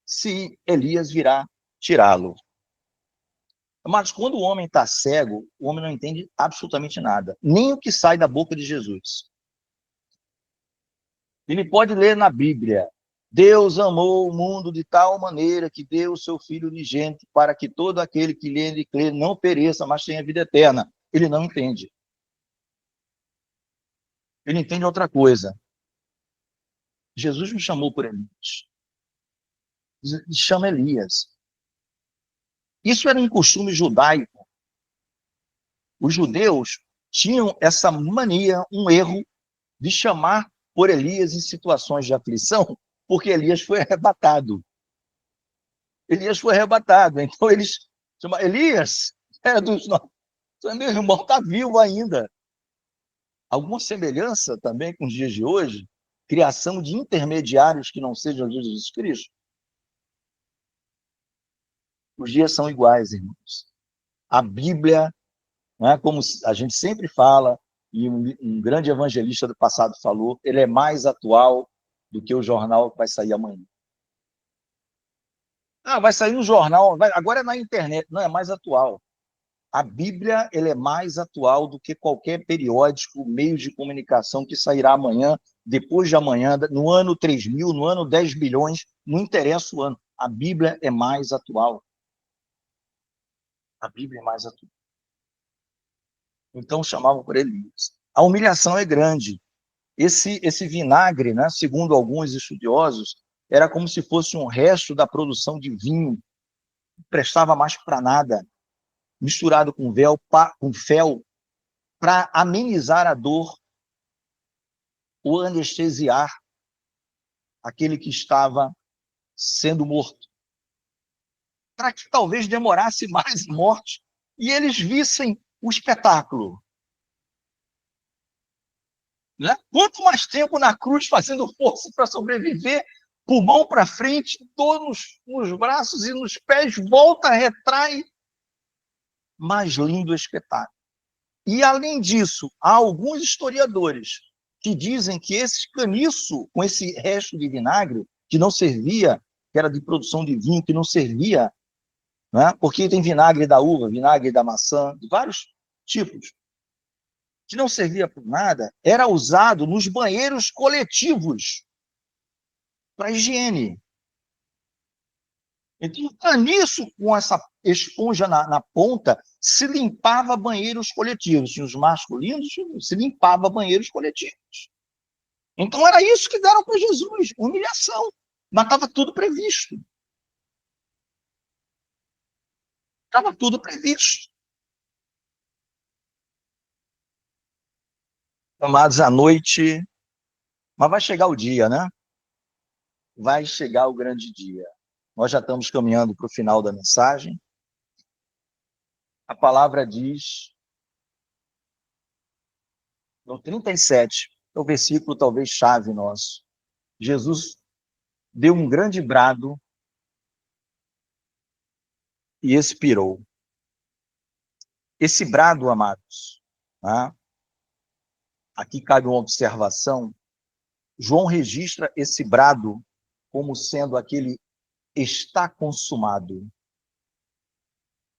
se Elias virá tirá-lo. Mas quando o homem está cego, o homem não entende absolutamente nada, nem o que sai da boca de Jesus. Ele pode ler na Bíblia: Deus amou o mundo de tal maneira que deu o seu Filho unigênito para que todo aquele que lê e crê não pereça, mas tenha vida eterna. Ele não entende. Ele entende outra coisa. Jesus me chamou por Elias. Ele chama Elias. Isso era um costume judaico. Os judeus tinham essa mania, um erro, de chamar por Elias em situações de aflição, porque Elias foi arrebatado. Elias foi arrebatado. Então eles chamam: Elias, meu irmão está vivo ainda. Alguma semelhança também com os dias de hoje? Criação de intermediários que não sejam Jesus Cristo? Os dias são iguais, irmãos. A Bíblia, né, como a gente sempre fala, e um grande evangelista do passado falou, ele é mais atual do que o jornal que vai sair amanhã. Ah, vai sair no jornal, agora é na internet, não, é mais atual. A Bíblia, ele é mais atual do que qualquer periódico, meio de comunicação que sairá amanhã, depois de amanhã, no ano 3000, no ano 10 bilhões, não interessa o ano. A Bíblia é mais atual. A Bíblia é mais atual. Então chamavam por Elias. A humilhação é grande. Esse vinagre, né, segundo alguns estudiosos, era como se fosse um resto da produção de vinho, não prestava mais para nada, misturado com fel, para amenizar a dor ou anestesiar aquele que estava sendo morto, para que talvez demorasse mais a morte e eles vissem o espetáculo. Né? Quanto mais tempo na cruz fazendo força para sobreviver, pulmão para frente, dor nos braços e nos pés, volta, retrai, mais lindo o espetáculo. E, além disso, há alguns historiadores que dizem que esse caniço, com esse resto de vinagre, que não servia, que era de produção de vinho, que não servia, né? Porque tem vinagre da uva, vinagre da maçã, de vários tipos, que não servia para nada, era usado nos banheiros coletivos para higiene. Então, o caniço com essa esponja na ponta se limpava banheiros coletivos. Tinha os masculinos, se limpava banheiros coletivos. Então era isso que deram para Jesus, humilhação. Mas estava tudo previsto. Estava tudo previsto. Amados, à noite, mas vai chegar o dia, né? Vai chegar o grande dia. Nós já estamos caminhando para o final da mensagem. A palavra diz, no 37, é o versículo talvez chave nosso. Jesus deu um grande brado e expirou. Esse brado, amados, tá? Aqui cabe uma observação. João registra esse brado como sendo aquele está consumado.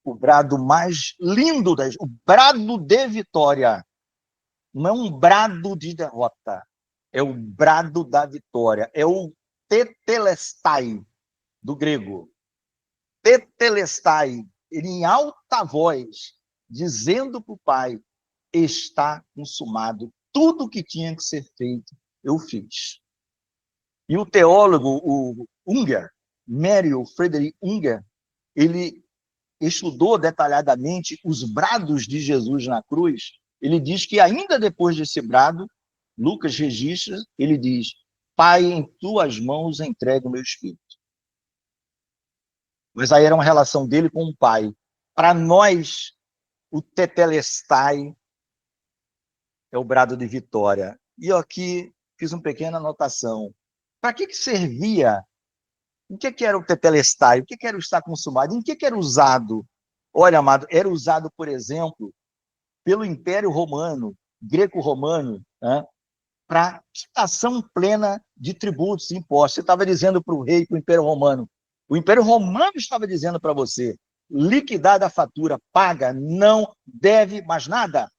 O brado mais lindo, o brado de vitória. Não é um brado de derrota, é o brado da vitória, é o tetelestai do grego. Tetelestai, ele em alta voz, dizendo para o Pai, está consumado, tudo que tinha que ser feito, eu fiz. E o teólogo, o Unger, Mario Friedrich Unger, ele estudou detalhadamente os brados de Jesus na cruz. Ele diz que ainda depois desse brado, Lucas registra, ele diz, Pai, em tuas mãos entrego o meu espírito. Mas aí era uma relação dele com o Pai. Para nós, o tetelestai é o brado de vitória. E eu aqui fiz uma pequena anotação. Para que servia? O que era o tetelestai? O que era o estar consumado? Em que era usado? Olha, amado, era usado, por exemplo, pelo Império Romano, greco-romano, né, para quitação plena de tributos e impostos. Você estava dizendo para o rei, para o Império Romano. O Império Romano estava dizendo para você, liquidada a fatura, paga, não deve mais nada.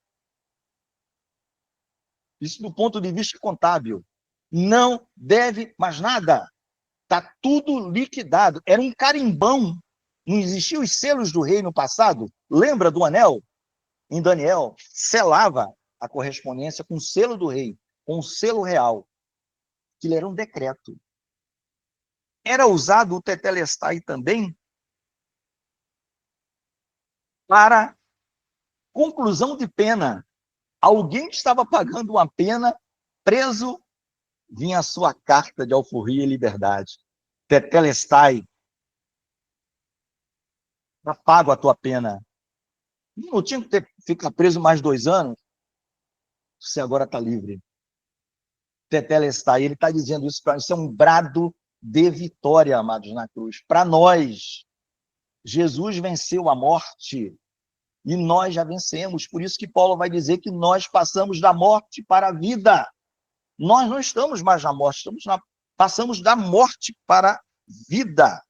Isso do ponto de vista contábil. Não deve mais nada. Está tudo liquidado. Era um carimbão. Não existiam os selos do rei no passado? Lembra do anel? Em Daniel, selava a correspondência com o selo do rei, com o selo real. Aquilo era um decreto. Era usado o tetelestai também para conclusão de pena. Alguém que estava pagando uma pena, preso, vinha a sua carta de alforria e liberdade. Tetelestai, está pago a tua pena. Não tinha que ficar preso mais 2 anos. Você agora está livre. Tetelestai, ele está dizendo isso para nós. Isso é um brado de vitória, amados, na cruz. Para nós, Jesus venceu a morte e nós já vencemos. Por isso que Paulo vai dizer que nós passamos da morte para a vida. Nós não estamos mais na morte, passamos da morte para a vida.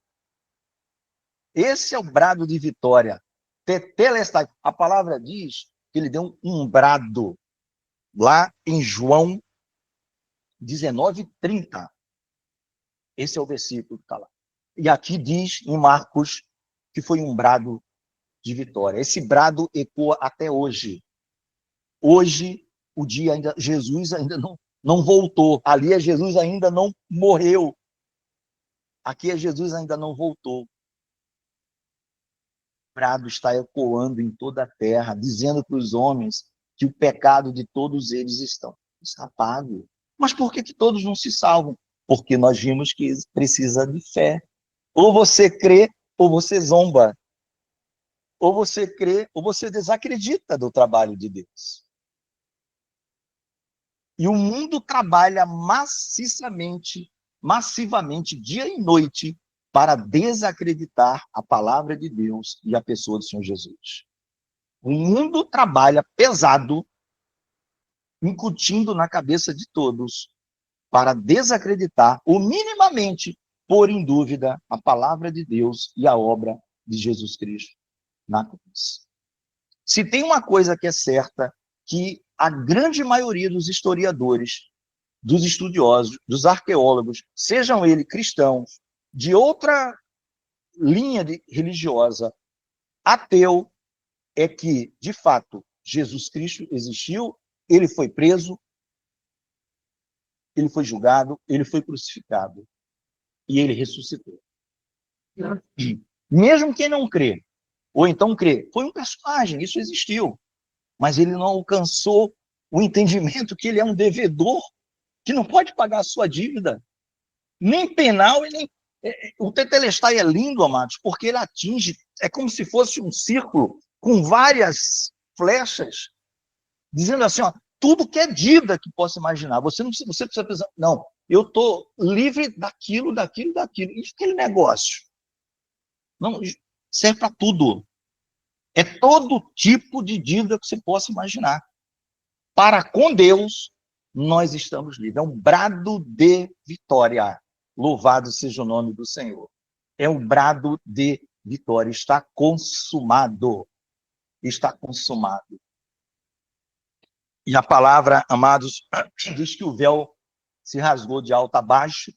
Esse é o brado de vitória. Tetelestai. A palavra diz que ele deu um brado lá em João 19:30. Esse é o versículo que está lá. E aqui diz em Marcos que foi um brado de vitória. Esse brado ecoa até hoje. Hoje, o dia ainda, Jesus ainda não voltou. Ali é Jesus ainda não morreu. Aqui é Jesus ainda não voltou. O brado está ecoando em toda a terra, dizendo para os homens que o pecado de todos eles está pago. Mas por que todos não se salvam? Porque nós vimos que precisa de fé. Ou você crê, ou você zomba. Ou você crê, ou você desacredita do trabalho de Deus. E o mundo trabalha massivamente, dia e noite, para desacreditar a palavra de Deus e a pessoa do Senhor Jesus. O mundo trabalha pesado, incutindo na cabeça de todos, para desacreditar, ou minimamente pôr em dúvida a palavra de Deus e a obra de Jesus Cristo na cruz. Se tem uma coisa que é certa, que a grande maioria dos historiadores, dos estudiosos, dos arqueólogos, sejam eles cristãos, de outra linha religiosa, ateu, é que, de fato, Jesus Cristo existiu, ele foi preso, ele foi julgado, ele foi crucificado e ele ressuscitou. Mesmo quem não crê, ou então crê, foi um personagem, isso existiu, mas ele não alcançou o entendimento que ele é um devedor, que não pode pagar a sua dívida, nem penal, e nem... O Tetelestai é lindo, amados, porque ele atinge, é como se fosse um círculo com várias flechas, dizendo assim, ó, tudo que é dívida que possa imaginar. Você não precisa, você precisa pensar, não, eu estou livre daquilo. E aquele negócio? Não, serve para tudo. É todo tipo de dívida que você possa imaginar. Para com Deus, nós estamos livres. É um brado de vitória. Louvado seja o nome do Senhor. É um brado de vitória. Está consumado. Está consumado. E a palavra, amados, diz que o véu se rasgou de alto a baixo.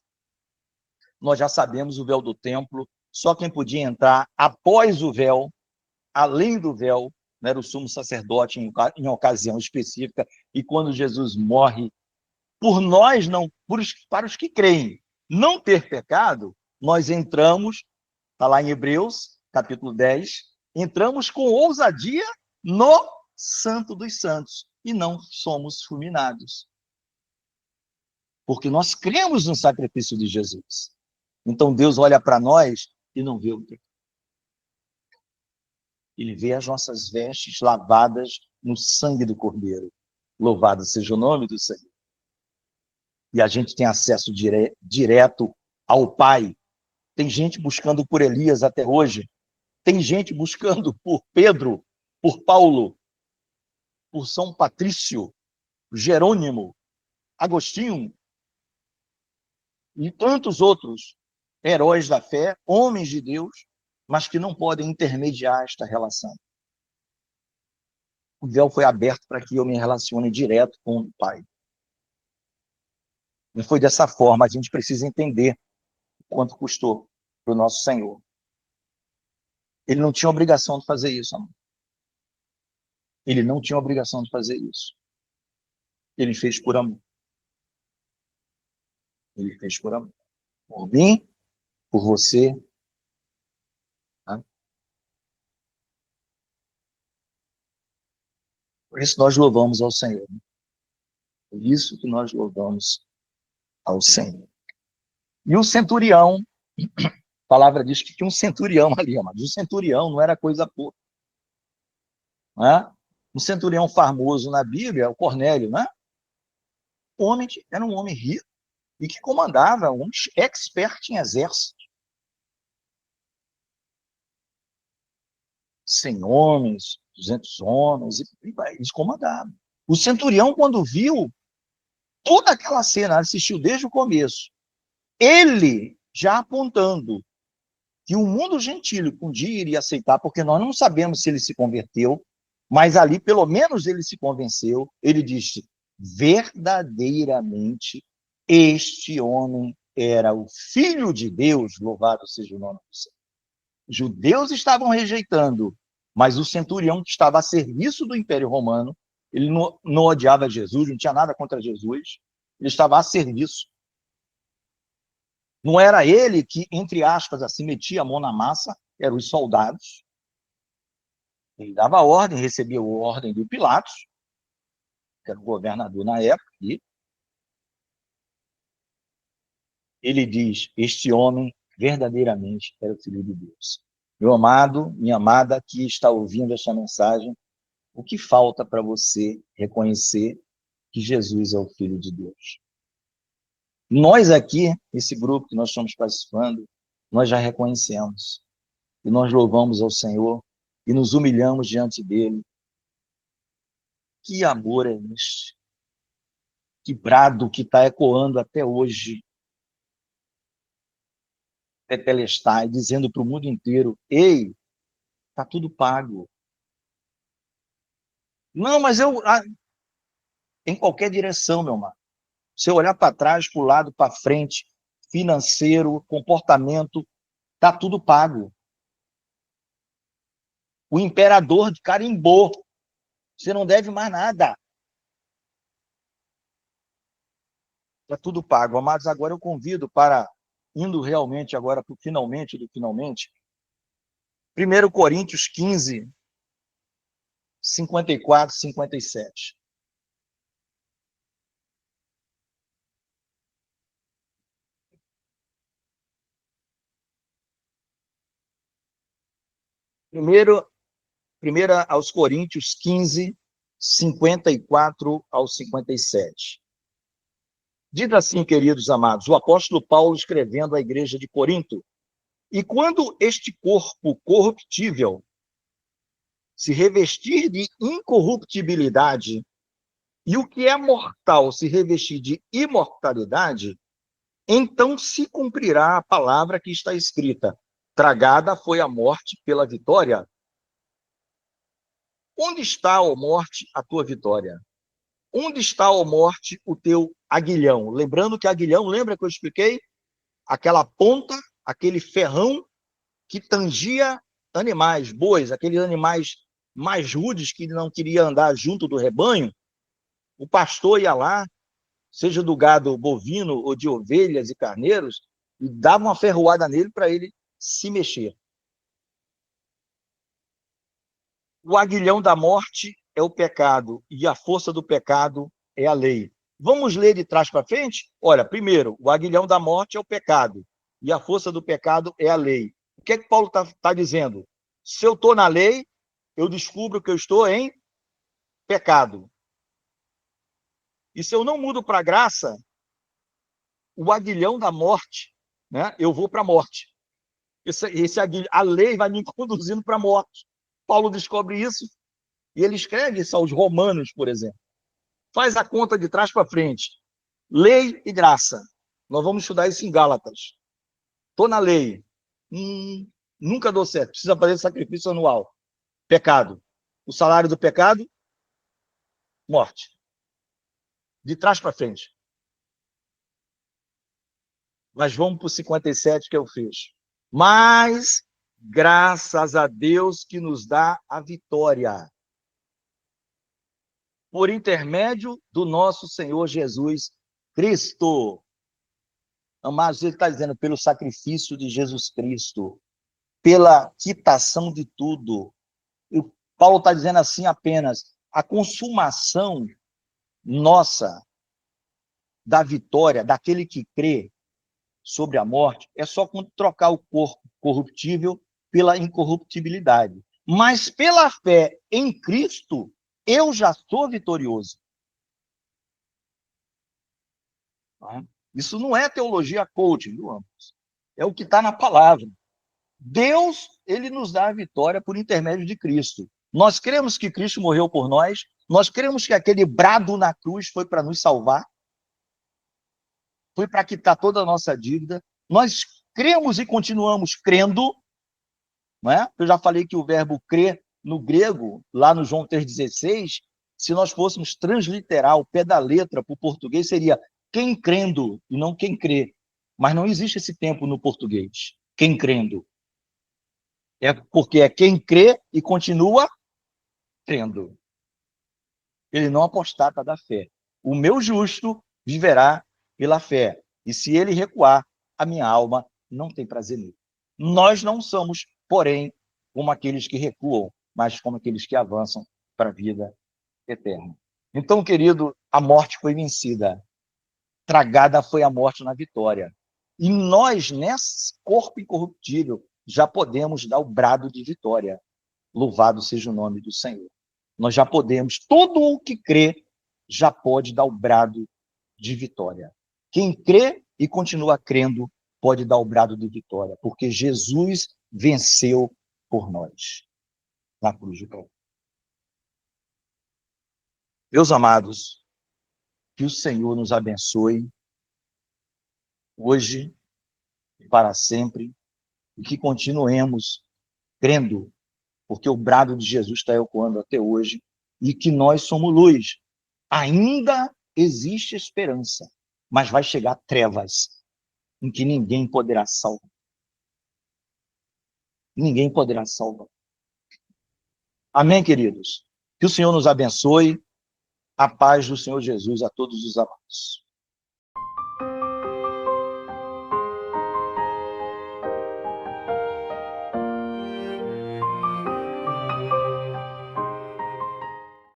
Nós já sabemos o véu do templo. Só quem podia entrar após o véu, além do véu, era o sumo sacerdote em ocasião específica. E quando Jesus morre, por nós, não, para os que creem, não ter pecado, nós entramos, está lá em Hebreus, capítulo 10, entramos com ousadia no Santo dos Santos e não somos fulminados. Porque nós cremos no sacrifício de Jesus. Então Deus olha para nós e não vê o pecado. Ele vê as nossas vestes lavadas no sangue do Cordeiro. Louvado seja o nome do Senhor. E a gente tem acesso direto ao Pai. Tem gente buscando por Elias até hoje. Tem gente buscando por Pedro, por Paulo, por São Patrício, Jerônimo, Agostinho e tantos outros heróis da fé, homens de Deus, mas que não podem intermediar esta relação. O véu foi aberto para que eu me relacione direto com o Pai. Não foi dessa forma, a gente precisa entender quanto custou para o nosso Senhor. Ele não tinha obrigação de fazer isso, amor. Ele não tinha obrigação de fazer isso. Ele fez por amor. Ele fez por amor. Por mim, por você. Tá? Por isso nós louvamos ao Senhor. Por isso que nós louvamos ao Senhor. E o centurião, a palavra diz que tinha um centurião ali, mas o centurião não era coisa pouca. Né? Um centurião famoso na Bíblia é o Cornélio, né? O homem era um homem rico e que comandava, um expert em exército. 100 homens, 200 homens, e eles comandavam. O centurião, quando viu toda aquela cena, assistiu desde o começo, ele já apontando que o mundo gentílico um dia iria aceitar, porque nós não sabemos se ele se converteu, mas ali, pelo menos, ele se convenceu. Ele disse, verdadeiramente, este homem era o Filho de Deus, louvado seja o nome do Senhor. Judeus estavam rejeitando, mas o centurião que estava a serviço do Império Romano, ele não odiava Jesus, não tinha nada contra Jesus, ele estava a serviço. Não era ele que, entre aspas, assim, metia a mão na massa, eram os soldados. Ele dava ordem, recebia a ordem do Pilatos, que era o governador na época, e ele diz, este homem verdadeiramente era o Filho de Deus. Meu amado, minha amada, que está ouvindo esta mensagem, o que falta para você reconhecer que Jesus é o Filho de Deus? Nós aqui, esse grupo que nós estamos participando, nós já reconhecemos. E nós louvamos ao Senhor e nos humilhamos diante dele. Que amor é este? Que brado que está ecoando até hoje. Tetelestai, dizendo para o mundo inteiro, ei, está tudo pago. Não, mas em qualquer direção, meu irmão. Se eu olhar para trás, para o lado, para frente, financeiro, comportamento, está tudo pago. O imperador carimbou. Você não deve mais nada. Está tudo pago. Amados, agora eu convido para, indo realmente agora para o finalmente do finalmente, 1 Coríntios 15, 54, 57. Primeira aos Coríntios 15, 54 ao 57. Diz assim, queridos amados, o apóstolo Paulo escrevendo à igreja de Corinto: e quando este corpo corruptível se revestir de incorruptibilidade, e o que é mortal se revestir de imortalidade, então se cumprirá a palavra que está escrita: tragada foi a morte pela vitória. Onde está, ó morte, a tua vitória? Onde está, ó morte, o teu aguilhão? Lembrando que aguilhão, lembra que eu expliquei? Aquela ponta, aquele ferrão que tangia animais, bois, aqueles animais mais rudes que não queria andar junto do rebanho. O pastor ia lá, seja do gado bovino ou de ovelhas e carneiros, e dava uma ferroada nele para ele se mexer. O aguilhão da morte é o pecado, e a força do pecado é a lei. Vamos ler de trás para frente? Olha, primeiro, o aguilhão da morte é o pecado, e a força do pecado é a lei. O que é que Paulo está dizendo? Se eu estou na lei, eu descubro que eu estou em pecado. E se eu não mudo para a graça, o aguilhão da morte, né, eu vou para a morte. A lei vai me conduzindo para a morte. Paulo descobre isso e ele escreve isso aos Romanos, por exemplo. Faz a conta de trás para frente. Lei e graça. Nós vamos estudar isso em Gálatas. Estou na lei. Nunca dou certo. Precisa fazer sacrifício anual. Pecado. O salário do pecado? Morte. De trás para frente. Mas vamos para o 57 que eu fiz. Mas, graças a Deus que nos dá a vitória. Por intermédio do nosso Senhor Jesus Cristo. Amados, ele está dizendo, pelo sacrifício de Jesus Cristo, pela quitação de tudo. E Paulo está dizendo assim apenas, a consumação nossa da vitória, daquele que crê sobre a morte, é só trocar o corpo corruptível pela incorruptibilidade. Mas pela fé em Cristo, eu já sou vitorioso. Isso não é teologia coaching, viu, ambos? É o que está na palavra. Deus, ele nos dá a vitória por intermédio de Cristo. Nós cremos que Cristo morreu por nós cremos que aquele brado na cruz foi para nos salvar, foi para quitar toda a nossa dívida. Nós cremos e continuamos crendo, não é? Eu já falei que o verbo crer no grego, lá no João 3,16, se nós fôssemos transliterar o pé da letra para o português, seria quem crendo e não quem crê. Mas não existe esse tempo no português, quem crendo. É porque é quem crê e continua crendo. Ele não apostata da fé. O meu justo viverá pela fé. E se ele recuar, a minha alma não tem prazer nele. Nós não somos, porém, como aqueles que recuam, mas como aqueles que avançam para a vida eterna. Então, querido, a morte foi vencida. Tragada foi a morte na vitória. E nós, nesse corpo incorruptível, já podemos dar o brado de vitória. Louvado seja o nome do Senhor. Nós já podemos, todo o que crê, já pode dar o brado de vitória. Quem crê e continua crendo, pode dar o brado de vitória, porque Jesus venceu por nós na cruz de Calvário. Meus amados, que o Senhor nos abençoe hoje e para sempre, e que continuemos crendo, porque o brado de Jesus está ecoando até hoje, e que nós somos luz. Ainda existe esperança, mas vai chegar trevas em que ninguém poderá salvar. Ninguém poderá salvar. Amém, queridos? Que o Senhor nos abençoe. A paz do Senhor Jesus a todos os amados.